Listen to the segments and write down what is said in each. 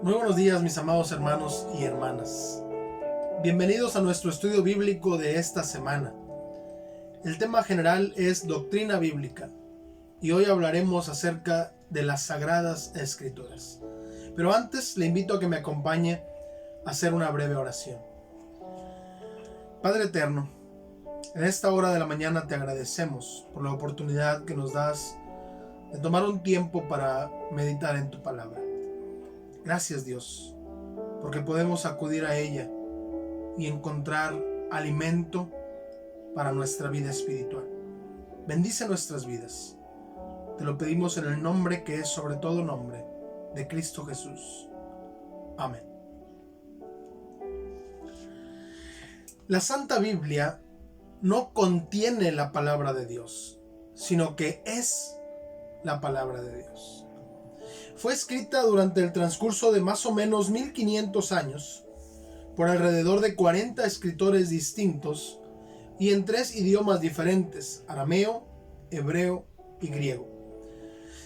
Muy buenos días, mis amados hermanos y hermanas. Bienvenidos a nuestro estudio bíblico de esta semana. El tema general es doctrina bíblica y hoy hablaremos acerca de las Sagradas Escrituras. Pero antes le invito a que me acompañe a hacer una breve oración. Padre eterno, en esta hora de la mañana te agradecemos por la oportunidad que nos das de tomar un tiempo para meditar en tu palabra. Gracias, Dios, porque podemos acudir a ella y encontrar alimento para nuestra vida espiritual. Bendice nuestras vidas. Te lo pedimos en el nombre que es sobre todo nombre, de Cristo Jesús. Amén. La Santa Biblia no contiene la palabra de Dios, sino que es la palabra de Dios. Fue escrita durante el transcurso de más o menos 1500 años por alrededor de 40 escritores distintos y en 3 idiomas diferentes: arameo, hebreo y griego.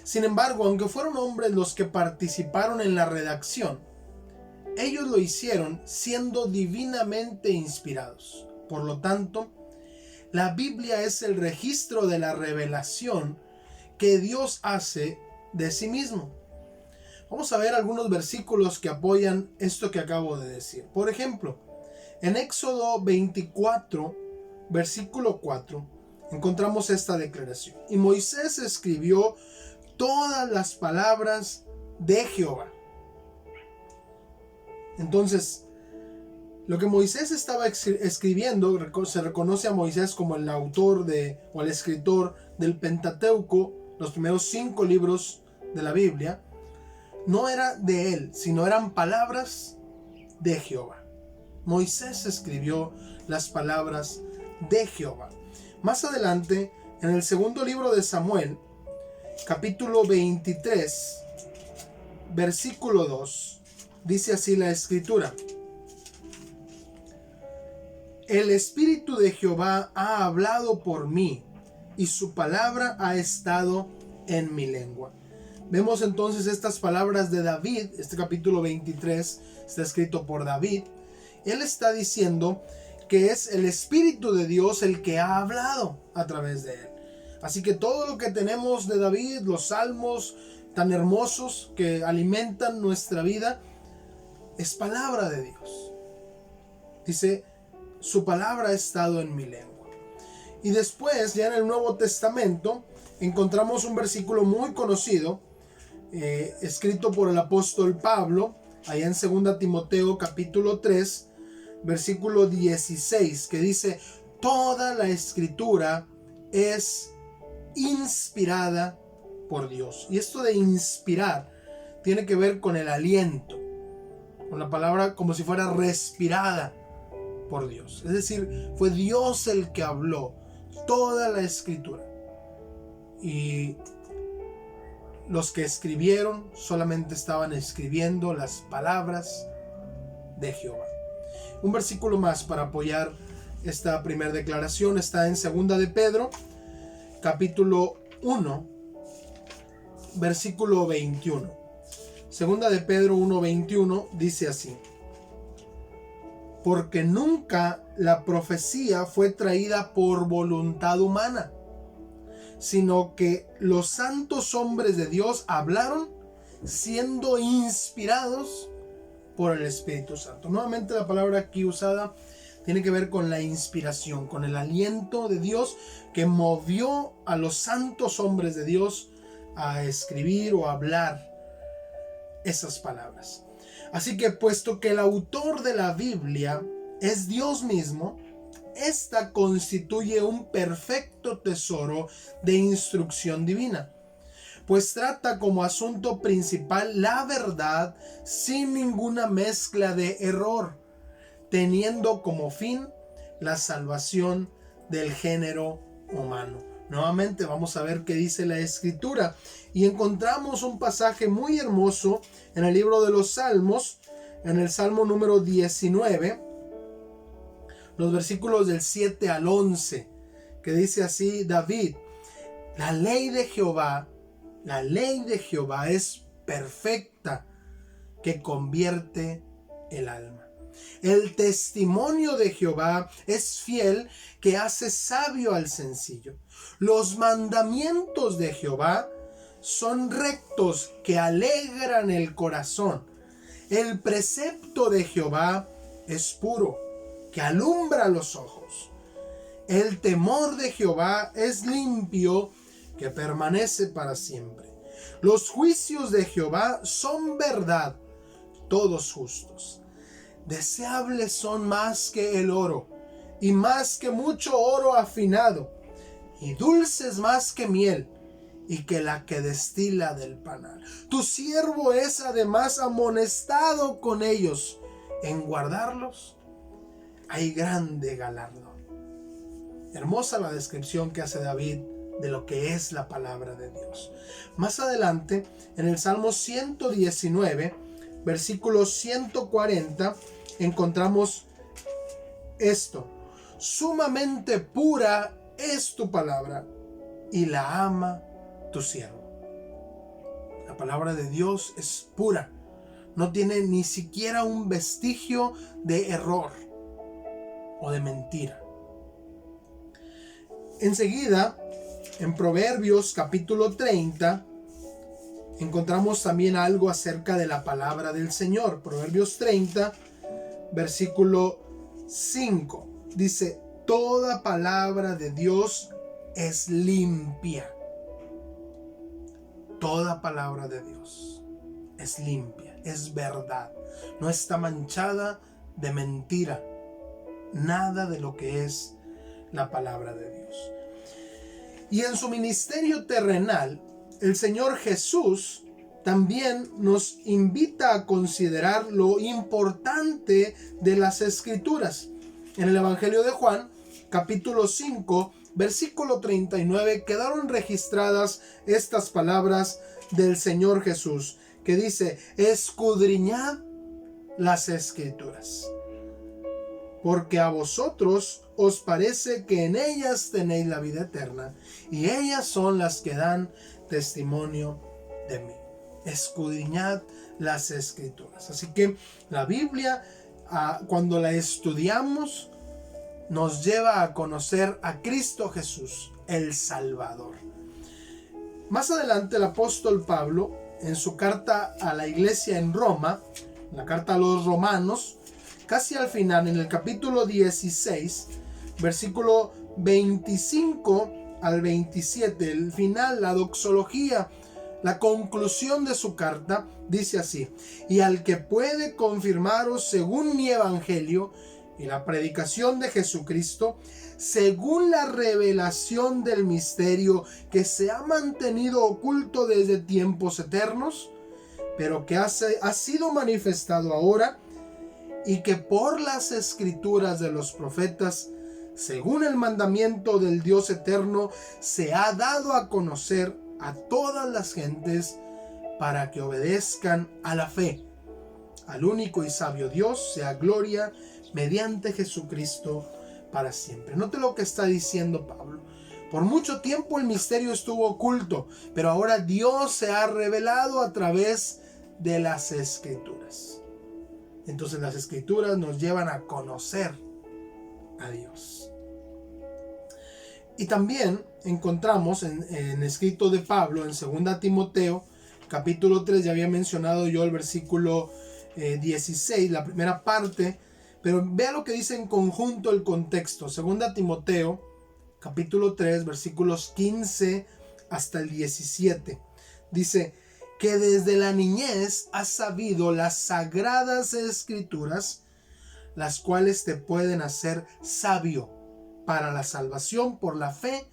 Sin embargo, aunque fueron hombres los que participaron en la redacción, ellos lo hicieron siendo divinamente inspirados. Por lo tanto, la Biblia es el registro de la revelación que Dios hace de sí mismo. Vamos a ver algunos versículos que apoyan esto que acabo de decir. Por ejemplo, en Éxodo 24, versículo 4, encontramos esta declaración. Y Moisés escribió todas las palabras de Jehová. Entonces, lo que Moisés estaba escribiendo, se reconoce a Moisés como el autor o el escritor del Pentateuco, los primeros 5 libros de la Biblia. No era de él, sino eran palabras de Jehová. Moisés escribió las palabras de Jehová. Más adelante, en el segundo libro de Samuel, capítulo 23, versículo 2, dice así la Escritura: El Espíritu de Jehová ha hablado por mí, y su palabra ha estado en mi lengua. Vemos entonces estas palabras de David. Este capítulo 23 está escrito por David. Él está diciendo que es el Espíritu de Dios el que ha hablado a través de él. Así que todo lo que tenemos de David, los salmos tan hermosos que alimentan nuestra vida, es palabra de Dios. Dice, su palabra ha estado en mi lengua. Y después, ya en el Nuevo Testamento, encontramos un versículo muy conocido, escrito por el apóstol Pablo, allá en 2 Timoteo capítulo 3, versículo 16, que dice: toda la escritura es inspirada por Dios. Y esto de inspirar tiene que ver con el aliento, con la palabra como si fuera respirada por Dios. Es decir, fue Dios el que habló toda la escritura. Y los que escribieron solamente estaban escribiendo las palabras de Jehová. Un versículo más para apoyar esta primera declaración está en 2 de Pedro, capítulo 1, versículo 21. 2 de Pedro 1:21 dice así: Porque nunca la profecía fue traída por voluntad humana, sino que los santos hombres de Dios hablaron siendo inspirados por el Espíritu Santo. Nuevamente la palabra aquí usada tiene que ver con la inspiración, con el aliento de Dios que movió a los santos hombres de Dios a escribir o a hablar esas palabras. Así que, puesto que el autor de la Biblia es Dios mismo, esta constituye un perfecto tesoro de instrucción divina, pues trata como asunto principal la verdad sin ninguna mezcla de error, teniendo como fin la salvación del género humano. Nuevamente vamos a ver qué dice la Escritura, y encontramos un pasaje muy hermoso en el libro de los Salmos, en el Salmo número 19, los versículos del 7 al 11, que dice así David: la ley de Jehová es perfecta, que convierte el alma. El testimonio de Jehová es fiel, que hace sabio al sencillo. Los mandamientos de Jehová son rectos, que alegran el corazón. El precepto de Jehová es puro, que alumbra los ojos. El temor de Jehová es limpio, que permanece para siempre. Los juicios de Jehová son verdad, todos justos. Deseables son más que el oro, y más que mucho oro afinado, y dulces más que miel, y que la que destila del panal. Tu siervo es además amonestado con ellos. En guardarlos hay grande galardón. Hermosa la descripción que hace David de lo que es la palabra de Dios. Más adelante, en el Salmo 119, versículo 140, encontramos esto: sumamente pura es tu palabra, y la ama tu siervo. La palabra de Dios es pura, no tiene ni siquiera un vestigio de error o de mentira. Enseguida, en Proverbios capítulo 30, encontramos también algo acerca de la palabra del Señor. Proverbios 30, versículo 5, dice: toda palabra de Dios es limpia. Toda palabra de Dios es limpia, es verdad, no está manchada de mentira. Nada de lo que es la palabra de Dios. Y en su ministerio terrenal, el Señor Jesús también nos invita a considerar lo importante de las Escrituras. En el Evangelio de Juan, capítulo 5, versículo 39, quedaron registradas estas palabras del Señor Jesús, que dice: escudriñad las Escrituras, porque a vosotros os parece que en ellas tenéis la vida eterna, y ellas son las que dan testimonio de mí. Escudriñad las Escrituras. Así que la Biblia, cuando la estudiamos, nos lleva a conocer a Cristo Jesús, el Salvador. Más adelante, el apóstol Pablo, en su carta a la iglesia en Roma, la carta a los romanos, casi al final, en el capítulo 16, versículo 25 al 27, el final, la doxología, la conclusión de su carta, dice así: y al que puede confirmaros según mi evangelio y la predicación de Jesucristo, según la revelación del misterio que se ha mantenido oculto desde tiempos eternos, pero que ha sido manifestado ahora, y que por las escrituras de los profetas, según el mandamiento del Dios eterno, se ha dado a conocer a todas las gentes, para que obedezcan a la fe. Al único y sabio Dios sea gloria mediante Jesucristo para siempre. Note lo que está diciendo Pablo. Por mucho tiempo el misterio estuvo oculto, pero ahora Dios se ha revelado a través de las Escrituras. Entonces las Escrituras nos llevan a conocer a Dios. Y también encontramos en escrito de Pablo en 2 Timoteo, capítulo 3, ya había mencionado yo el versículo 16, la primera parte, pero vea lo que dice en conjunto el contexto. 2 Timoteo, capítulo 3, versículos 15 hasta el 17. Dice: que desde la niñez has sabido las sagradas escrituras, las cuales te pueden hacer sabio para la salvación por la fe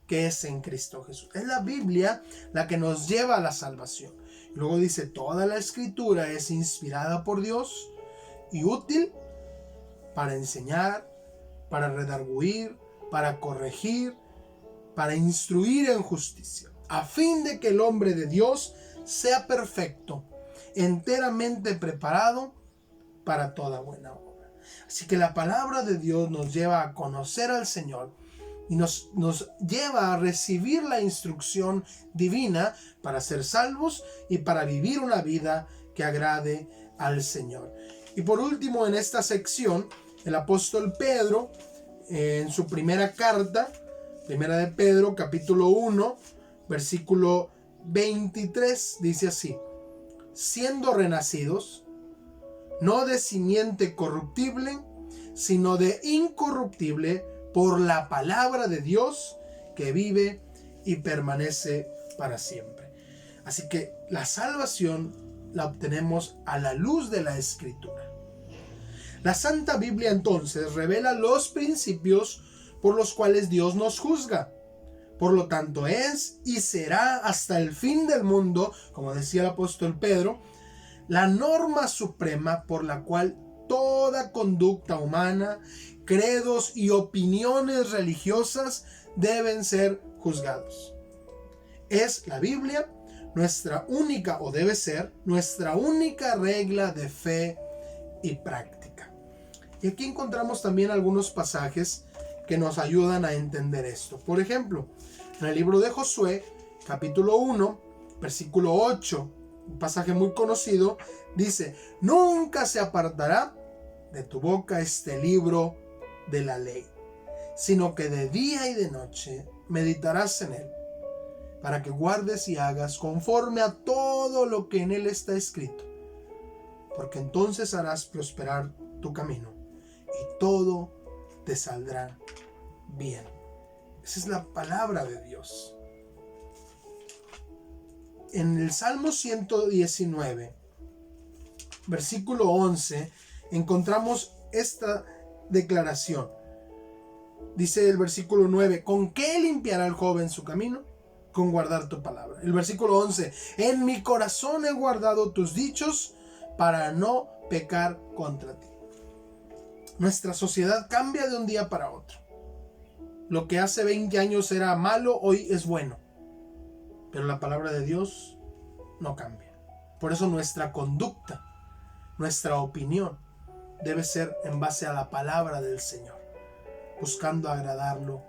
que es en Cristo Jesús. Es la Biblia la que nos lleva a la salvación. Luego dice: toda la escritura es inspirada por Dios y útil para enseñar, para redarguir, para corregir, para instruir en justicia, a fin de que el hombre de Dios sea perfecto, enteramente preparado para toda buena obra. Así que la palabra de Dios nos lleva a conocer al Señor y nos lleva a recibir la instrucción divina para ser salvos y para vivir una vida que agrade al Señor. Y por último, en esta sección, el apóstol Pedro, en su primera carta, primera de Pedro, capítulo 1, versículo 23, dice así: siendo renacidos, no de simiente corruptible, sino de incorruptible, por la palabra de Dios, que vive y permanece para siempre. Así que la salvación la obtenemos a la luz de la Escritura. La Santa Biblia entonces revela los principios por los cuales Dios nos juzga. Por lo tanto, es y será hasta el fin del mundo, como decía el apóstol Pedro, la norma suprema por la cual toda conducta humana, credos y opiniones religiosas deben ser juzgados. Es la Biblia nuestra única, o debe ser, nuestra única regla de fe y práctica. Y aquí encontramos también algunos pasajes que nos ayudan a entender esto. Por ejemplo, en el libro de Josué, capítulo 1, versículo 8, un pasaje muy conocido, dice: nunca se apartará de tu boca este libro de la ley, sino que de día y de noche meditarás en él, para que guardes y hagas conforme a todo lo que en él está escrito, porque entonces harás prosperar tu camino y todo te saldrá bien. Esa es la palabra de Dios. En el Salmo 119, versículo 11, encontramos esta declaración. Dice el versículo 9: ¿con qué limpiará el joven su camino? Con guardar tu palabra. El versículo 11: en mi corazón he guardado tus dichos para no pecar contra ti. Nuestra sociedad cambia de un día para otro. Lo que hace 20 años era malo, hoy es bueno. Pero la palabra de Dios no cambia. Por eso nuestra conducta, nuestra opinión, debe ser en base a la palabra del Señor, buscando agradarlo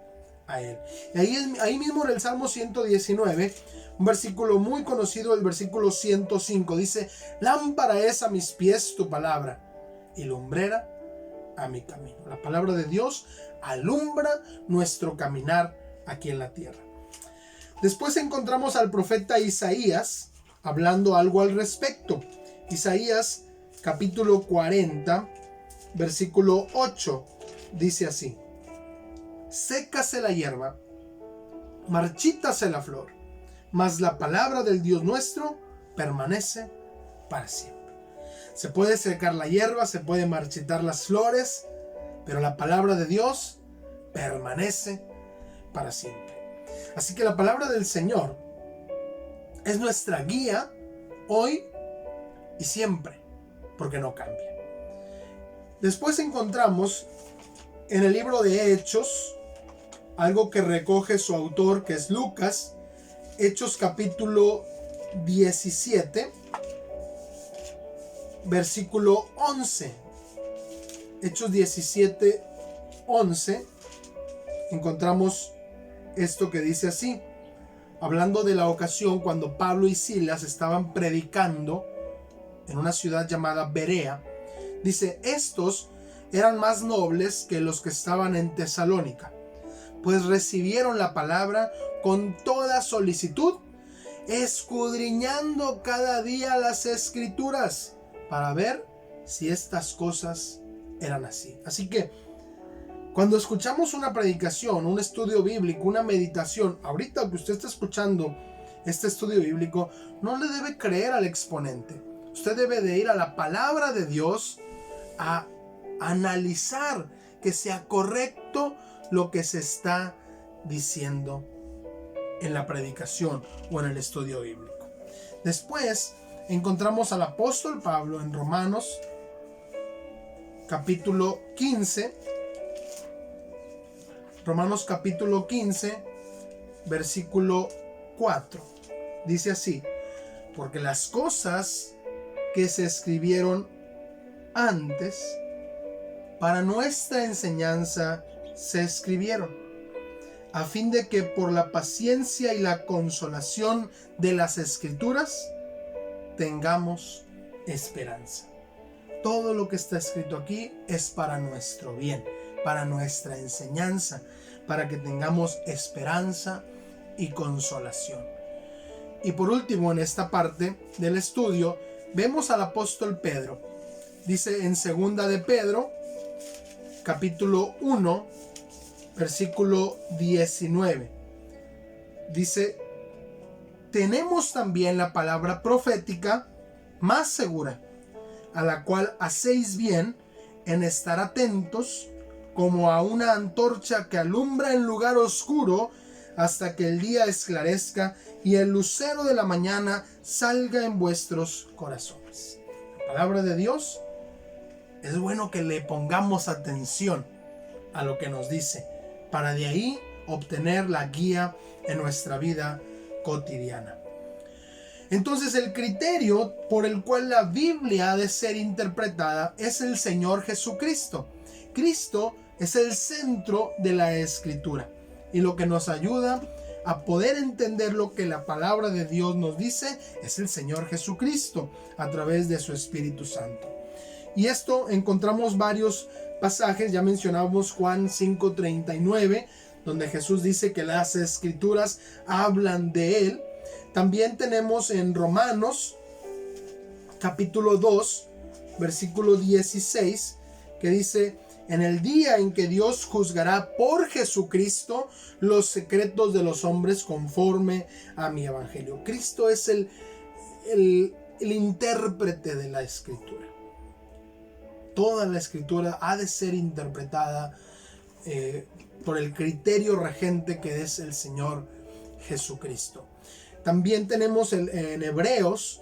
a Él. Y ahí mismo en el Salmo 119, un versículo muy conocido, el versículo 105, dice: lámpara es a mis pies tu palabra y lumbrera a mi camino. La palabra de Dios alumbra nuestro caminar aquí en la tierra. Después encontramos al profeta Isaías hablando algo al respecto. Isaías capítulo 40, versículo 8, dice así: sécase la hierba, marchítase la flor, mas la palabra del Dios nuestro permanece para siempre. Se puede secar la hierba, se puede marchitar las flores, pero la palabra de Dios permanece para siempre. Así que la palabra del Señor es nuestra guía hoy y siempre, porque no cambia. Después encontramos en el libro de Hechos algo que recoge su autor, que es Lucas, Hechos capítulo 17, versículo 11. Hechos 17, 11, encontramos esto que dice así, hablando de la ocasión cuando Pablo y Silas estaban predicando en una ciudad llamada Berea. Dice: estos eran más nobles que los que estaban en Tesalónica, pues recibieron la palabra con toda solicitud, escudriñando cada día las Escrituras para ver si estas cosas eran así. Así que cuando escuchamos una predicación, un estudio bíblico, una meditación, ahorita que usted está escuchando este estudio bíblico, no le debe creer al exponente. Usted debe de ir a la palabra de Dios a analizar que sea correcto lo que se está diciendo en la predicación o en el estudio bíblico. Después encontramos al apóstol Pablo en Romanos capítulo 15. Romanos capítulo 15, versículo 4. Dice así: porque las cosas que se escribieron antes para nuestra enseñanza se escribieron, a fin de que por la paciencia y la consolación de las Escrituras tengamos esperanza. Todo lo que está escrito aquí es para nuestro bien, para nuestra enseñanza, para que tengamos esperanza y consolación. Y por último, en esta parte del estudio, vemos al apóstol Pedro. Dice en 2 de Pedro, capítulo 1, versículo 19. Dice: tenemos también la palabra profética más segura, a la cual hacéis bien en estar atentos, como a una antorcha que alumbra en lugar oscuro, hasta que el día esclarezca y el lucero de la mañana salga en vuestros corazones. La palabra de Dios, es bueno que le pongamos atención a lo que nos dice, para de ahí obtener la guía en nuestra vida cotidiana. Entonces, el criterio por el cual la Biblia ha de ser interpretada es el Señor Jesucristo. Cristo es el centro de la Escritura y lo que nos ayuda a poder entender lo que la palabra de Dios nos dice es el Señor Jesucristo a través de su Espíritu Santo. Y esto encontramos varios pasajes. Ya mencionamos Juan 5:39, donde Jesús dice que las Escrituras hablan de Él. También tenemos en Romanos capítulo 2, versículo 16, que dice: en el día en que Dios juzgará por Jesucristo los secretos de los hombres conforme a mi evangelio. Cristo es el intérprete de la Escritura. Toda la Escritura ha de ser interpretada por el criterio regente que es el Señor Jesucristo. También tenemos en Hebreos,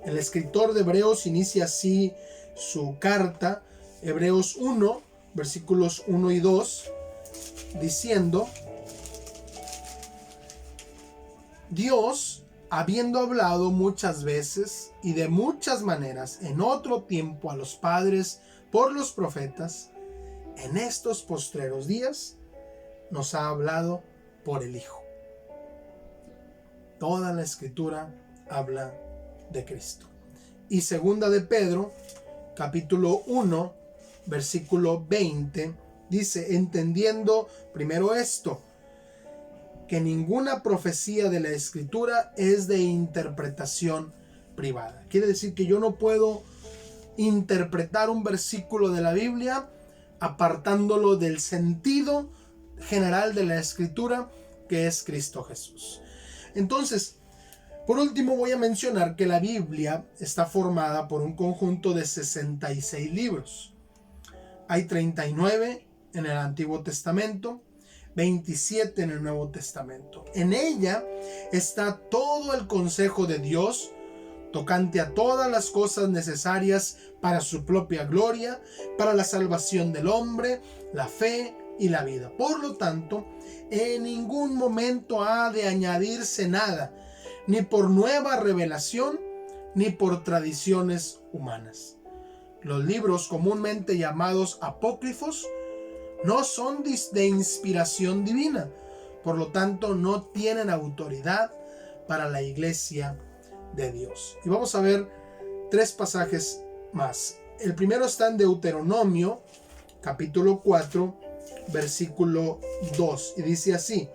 el escritor de Hebreos inicia así su carta, Hebreos 1, versículos 1 y 2, diciendo: Dios, habiendo hablado muchas veces y de muchas maneras en otro tiempo a los padres por los profetas, en estos postreros días nos ha hablado por el Hijo. Toda la Escritura habla de Cristo. Y 2 de Pedro, capítulo 1, versículo 20, dice: entendiendo primero esto, que ninguna profecía de la Escritura es de interpretación privada. Quiere decir que yo no puedo interpretar un versículo de la Biblia apartándolo del sentido general de la Escritura, que es Cristo Jesús. Entonces, por último voy a mencionar que la Biblia está formada por un conjunto de 66 libros. Hay 39 en el Antiguo Testamento, 27 en el Nuevo Testamento. En ella está todo el consejo de Dios tocante a todas las cosas necesarias para su propia gloria, para la salvación del hombre, la fe y la vida. Por lo tanto, en ningún momento ha de añadirse nada, ni por nueva revelación, ni por tradiciones humanas. Los libros comúnmente llamados apócrifos no son de inspiración divina, por lo tanto no tienen autoridad para la iglesia de Dios. Y vamos a ver 3 pasajes más. El primero está en Deuteronomio, capítulo 4, versículo 2, y dice así: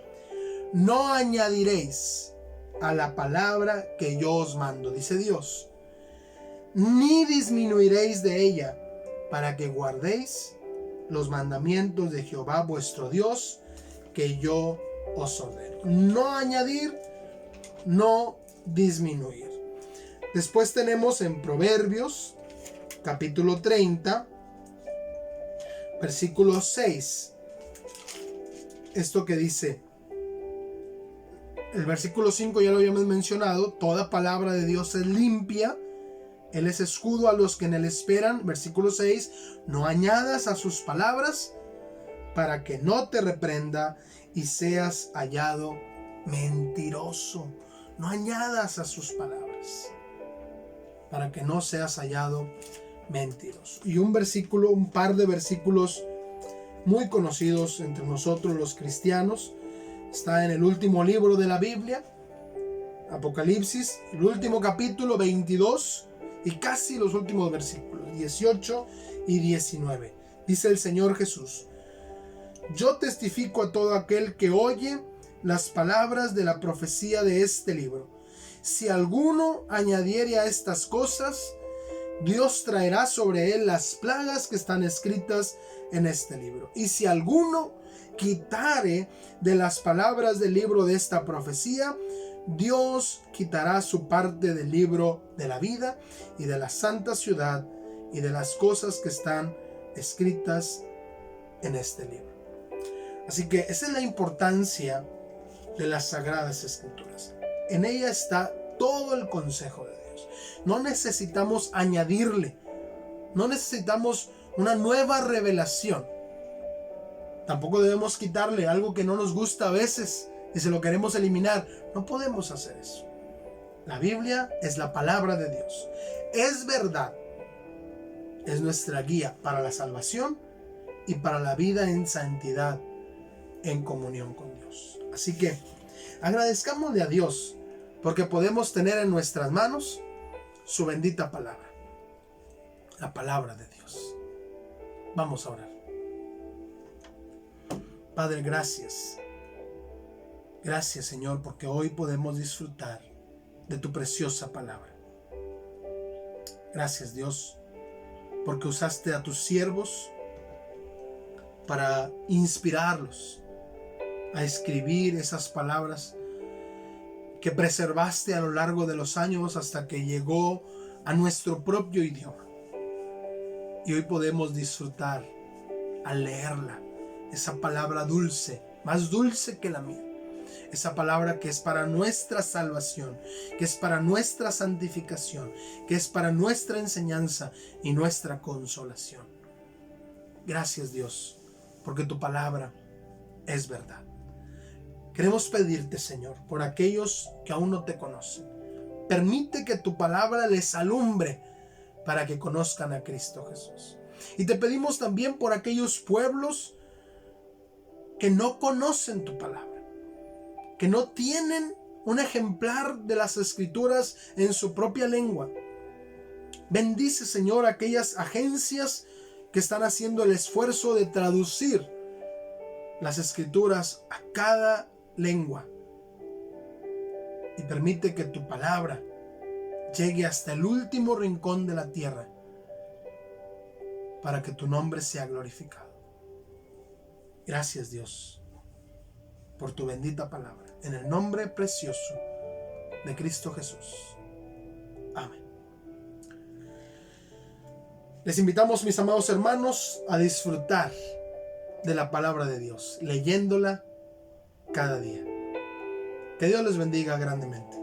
no añadiréis a la palabra que yo os mando, dice Dios, ni disminuiréis de ella, para que guardéis los mandamientos de Jehová vuestro Dios, que yo os ordeno. No añadir, no disminuir. Después tenemos en Proverbios, capítulo 30, versículo 6. Esto que dice, el versículo 5 ya lo habíamos mencionado: toda palabra de Dios es limpia, Él es escudo a los que en Él esperan. Versículo 6, no añadas a sus palabras, para que no te reprenda y seas hallado mentiroso. No añadas a sus palabras, para que no seas hallado mentiroso. Y un par de versículos muy conocidos entre nosotros los cristianos. Está en el último libro de la Biblia, Apocalipsis, el último capítulo 22, y casi los últimos versículos, 18 y 19. Dice el Señor Jesús: yo testifico a todo aquel que oye las palabras de la profecía de este libro. Si alguno añadiere a estas cosas, Dios traerá sobre él las plagas que están escritas en este libro. Y si alguno quitare de las palabras del libro de esta profecía, Dios quitará su parte del libro de la vida y de la santa ciudad y de las cosas que están escritas en este libro. Así que esa es la importancia de las Sagradas Escrituras. En ella está todo el consejo de Dios. No necesitamos añadirle, no necesitamos una nueva revelación. Tampoco debemos quitarle algo que no nos gusta a veces y se lo queremos eliminar. No podemos hacer eso. La Biblia es la palabra de Dios. Es verdad. Es nuestra guía para la salvación y para la vida en santidad, en comunión con Dios. Así que agradezcámosle a Dios porque podemos tener en nuestras manos su bendita palabra, la palabra de Dios. Vamos a orar. Padre, gracias. Gracias, Señor, porque hoy podemos disfrutar de tu preciosa palabra. Gracias, Dios, porque usaste a tus siervos para inspirarlos a escribir esas palabras que preservaste a lo largo de los años hasta que llegó a nuestro propio idioma. Y hoy podemos disfrutar al leerla, esa palabra dulce, más dulce que la mía. Esa palabra que es para nuestra salvación, que es para nuestra santificación, que es para nuestra enseñanza y nuestra consolación. Gracias, Dios, porque tu palabra es verdad. Queremos pedirte, Señor, por aquellos que aún no te conocen. Permite que tu palabra les alumbre para que conozcan a Cristo Jesús. Y te pedimos también por aquellos pueblos que no conocen tu palabra, que no tienen un ejemplar de las Escrituras en su propia lengua. Bendice, Señor, aquellas agencias que están haciendo el esfuerzo de traducir las Escrituras a cada lengua. Y permite que tu palabra llegue hasta el último rincón de la tierra para que tu nombre sea glorificado. Gracias, Dios, por tu bendita palabra. En el nombre precioso de Cristo Jesús. Amén. Les invitamos, mis amados hermanos, a disfrutar de la palabra de Dios, leyéndola cada día. Que Dios les bendiga grandemente.